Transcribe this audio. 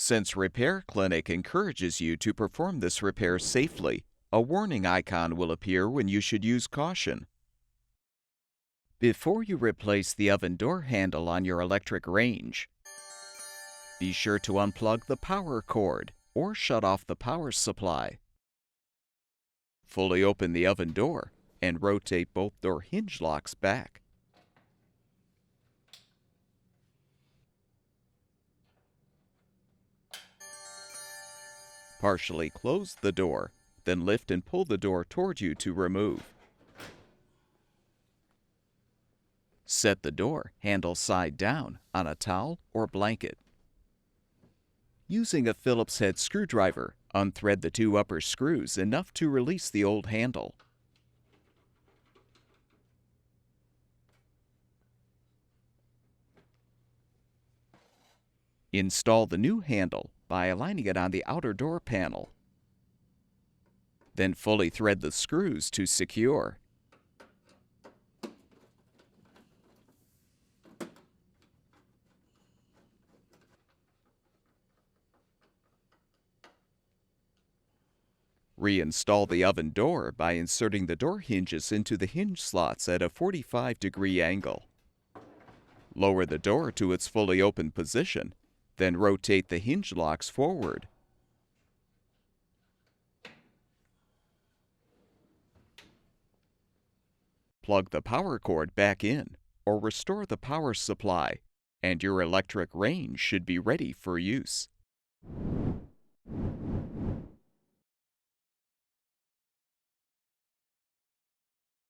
Since Repair Clinic encourages you to perform this repair safely, a warning icon will appear when you should use caution. Before you replace the oven door handle on your electric range, be sure to unplug the power cord or shut off the power supply. Fully open the oven door and rotate both door hinge locks back. Partially close the door, then lift and pull the door toward you to remove. Set the door handle side down on a towel or blanket. Using a Phillips head screwdriver, unthread the two upper screws enough to release the old handle. Install the new handle by aligning it on the outer door panel. Then fully thread the screws to secure. Reinstall the oven door by inserting the door hinges into the hinge slots at a 45-degree angle. Lower the door to its fully open position, then rotate the hinge locks forward. Plug the power cord back in or restore the power supply, and your electric range should be ready for use.